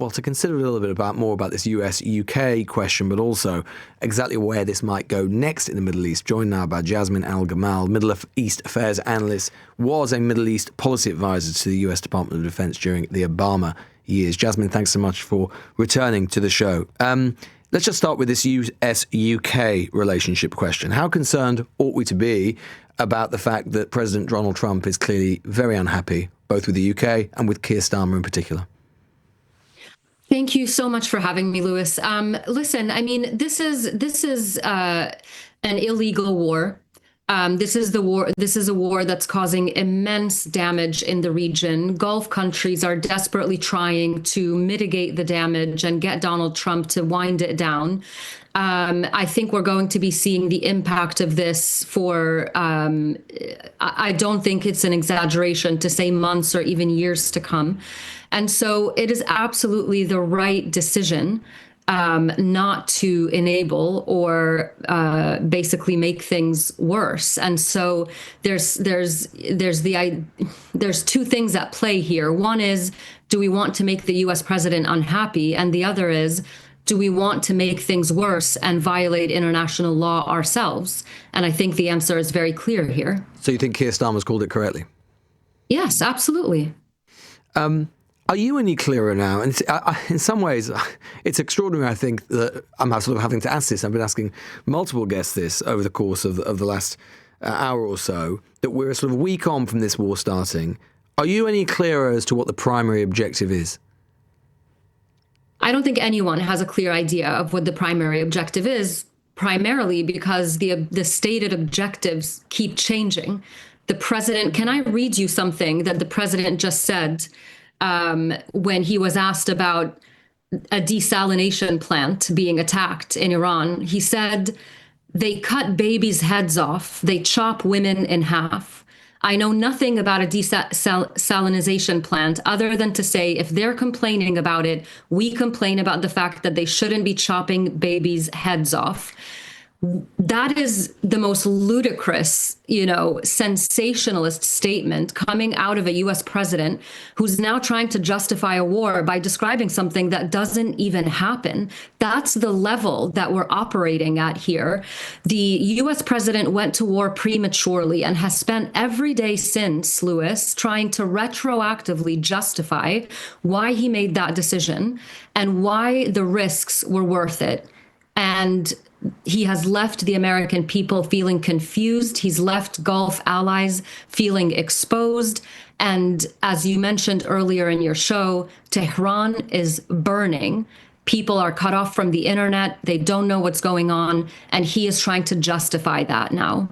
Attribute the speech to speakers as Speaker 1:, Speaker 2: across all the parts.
Speaker 1: well, to consider a little bit more about this US-UK question, but also exactly where this might go next in the Middle East, joined now by Jasmine El-Gamal, Middle East Affairs analyst, was a Middle East policy advisor to the US Department of Defense during the Obama years. Jasmine, thanks so much for returning to the show. Let's just start with this US-UK relationship question. How concerned ought we to be about the fact that President Donald Trump is clearly very unhappy, both with the UK and with Keir Starmer in particular?
Speaker 2: Thank you so much for having me, Lewis. Listen, I mean, this is an illegal war. This is a war that's causing immense damage in the region. Gulf countries are desperately trying to mitigate the damage and get Donald Trump to wind it down. I think we're going to be seeing the impact of this for, I don't think it's an exaggeration to say months or even years to come. And so it is absolutely the right decision not to enable or basically make things worse. And so there's two things at play here. One is, do we want to make the US president unhappy? And the other is, do we want to make things worse and violate international law ourselves? And I think the answer is very clear here.
Speaker 1: So you think Keir Starmer's called it correctly?
Speaker 2: Yes, absolutely.
Speaker 1: Are you any clearer now? And in some ways, it's extraordinary, I think, that I'm sort of having to ask this. I've been asking multiple guests this over the course of the last hour or so, that we're sort of a week on from this war starting. Are you any clearer as to what the primary objective is?
Speaker 2: I don't think anyone has a clear idea of what the primary objective is, primarily because the stated objectives keep changing. The president, can I read you something that the president just said when he was asked about a desalination plant being attacked in Iran? He said, "They cut babies' heads off. They chop women in half. I know nothing about a desalination plant other than to say if they're complaining about it, we complain about the fact that they shouldn't be chopping babies' heads off." That is the most ludicrous, sensationalist statement coming out of a US president who's now trying to justify a war by describing something that doesn't even happen. That's the level that we're operating at here. The US president went to war prematurely and has spent every day since, Lewis, trying to retroactively justify why he made that decision and why the risks were worth it. And he has left the American people feeling confused. He's left Gulf allies feeling exposed. And as you mentioned earlier in your show, Tehran is burning. People are cut off from the internet. They don't know what's going on. And he is trying to justify that now.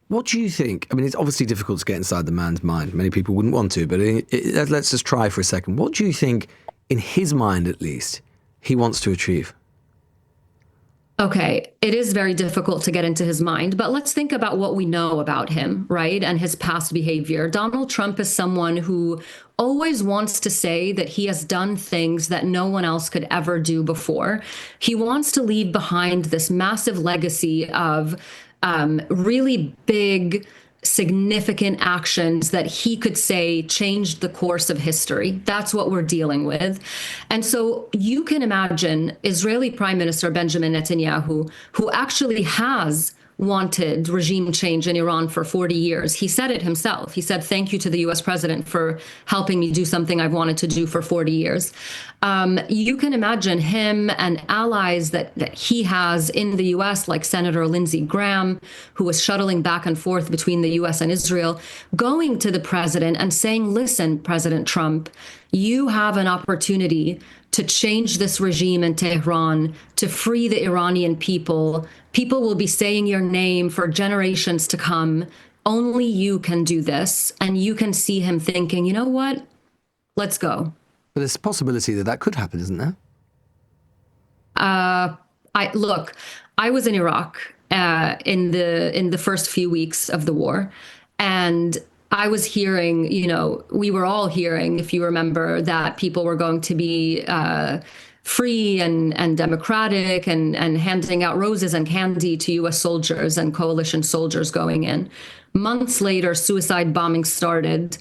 Speaker 1: What do you think? I mean, it's obviously difficult to get inside the man's mind. Many people wouldn't want to, but let's just try for a second. What do you think, in his mind at least, he wants to achieve?
Speaker 2: Okay, it is very difficult to get into his mind, but let's think about what we know about him, right? And his past behavior. Donald Trump is someone who always wants to say that he has done things that no one else could ever do before. He wants to leave behind this massive legacy of really big, significant actions that he could say changed the course of history. That's what we're dealing with. And so you can imagine Israeli Prime Minister Benjamin Netanyahu, who actually has wanted regime change in Iran for 40 years. He said it himself. He said, "Thank you to the US president for helping me do something I've wanted to do for 40 years. You can imagine him and allies that he has in the US, like Senator Lindsey Graham, who was shuttling back and forth between the US and Israel, going to the president and saying, "Listen, President Trump, you have an opportunity to change this regime in Tehran, to free the Iranian people. People will be saying your name for generations to come. Only you can do this." And you can see him thinking, you know what? Let's go.
Speaker 1: But there's a possibility that could happen, isn't there?
Speaker 2: I was in Iraq in the first few weeks of the war, and I was hearing, we were all hearing, if you remember, that people were going to be free and democratic and handing out roses and candy to US soldiers and coalition soldiers going in. Months later, suicide bombing started.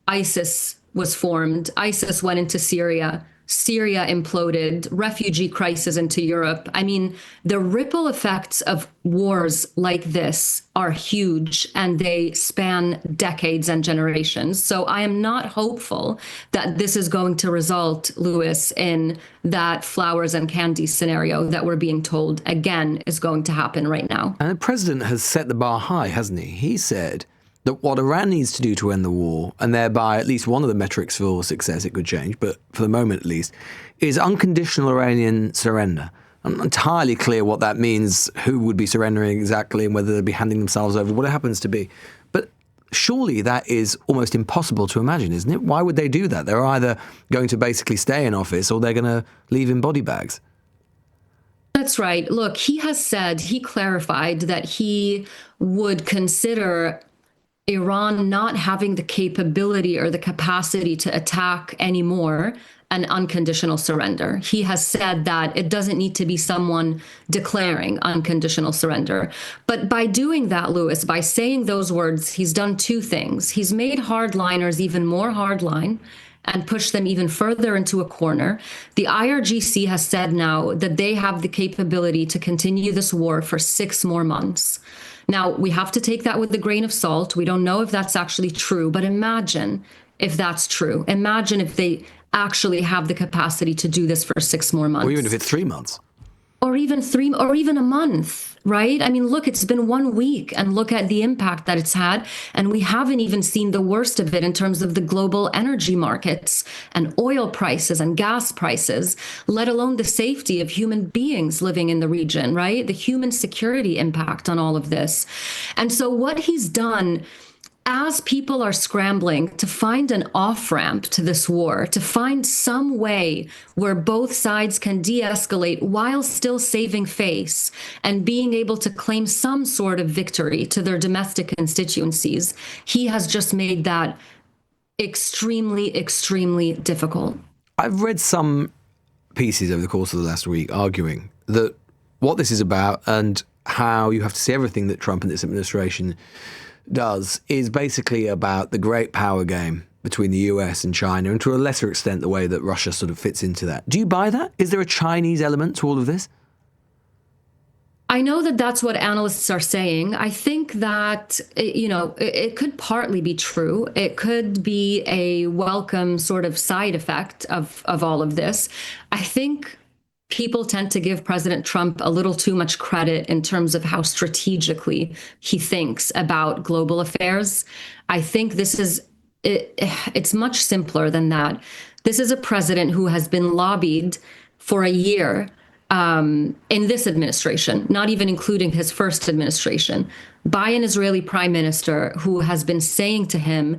Speaker 2: ISIS was formed. ISIS went into Syria. Syria imploded, refugee crisis into Europe. I mean, the ripple effects of wars like this are huge and they span decades and generations. So I am not hopeful that this is going to result, Lewis, in that flowers and candy scenario that we're being told again is going to happen right now.
Speaker 1: And the president has set the bar high, hasn't he? He said that what Iran needs to do to end the war, and thereby at least one of the metrics for success, it could change, but for the moment at least, is unconditional Iranian surrender. I'm not entirely clear what that means, who would be surrendering exactly, and whether they'd be handing themselves over, what it happens to be. But surely that is almost impossible to imagine, isn't it? Why would they do that? They're either going to basically stay in office or they're going to leave in body bags.
Speaker 2: That's right. Look, he clarified that he would consider Iran not having the capability or the capacity to attack anymore an unconditional surrender. He has said that it doesn't need to be someone declaring unconditional surrender. But by doing that, Lewis, by saying those words, he's done two things. He's made hardliners even more hardline and pushed them even further into a corner. The IRGC has said now that they have the capability to continue this war for 6 more months. Now, we have to take that with a grain of salt. We don't know if that's actually true, but imagine if that's true. Imagine if they actually have the capacity to do this for 6 more months.
Speaker 1: Or even if it's 3 months.
Speaker 2: Or even a month, right? I mean, look, it's been 1 week and look at the impact that it's had. And we haven't even seen the worst of it in terms of the global energy markets and oil prices and gas prices, let alone the safety of human beings living in the region, right? The human security impact on all of this. And so what he's done, as people are scrambling to find an off-ramp to this war, to find some way where both sides can de-escalate while still saving face and being able to claim some sort of victory to their domestic constituencies, he has just made that extremely, extremely difficult.
Speaker 1: I've read some pieces over the course of the last week arguing that what this is about and how you have to see everything that Trump and this administration does is basically about the great power game between the US and China, and to a lesser extent the way that Russia sort of fits into that. Do you buy that? Is there a Chinese element to all of this?
Speaker 2: I know that that's what analysts are saying. I think that, it could partly be true. It could be a welcome sort of side effect of all of this. I think people tend to give President Trump a little too much credit in terms of how strategically he thinks about global affairs. I think it's much simpler than that. This is a president who has been lobbied for a year in this administration, not even including his first administration, by an Israeli prime minister who has been saying to him,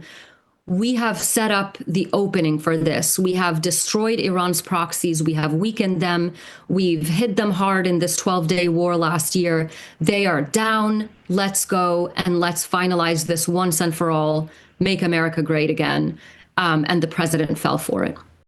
Speaker 2: we have set up the opening for this. We have destroyed Iran's proxies. We have weakened them. We've hit them hard in this 12-day war last year. They are down. Let's go and let's finalize this once and for all, make America great again. And the president fell for it.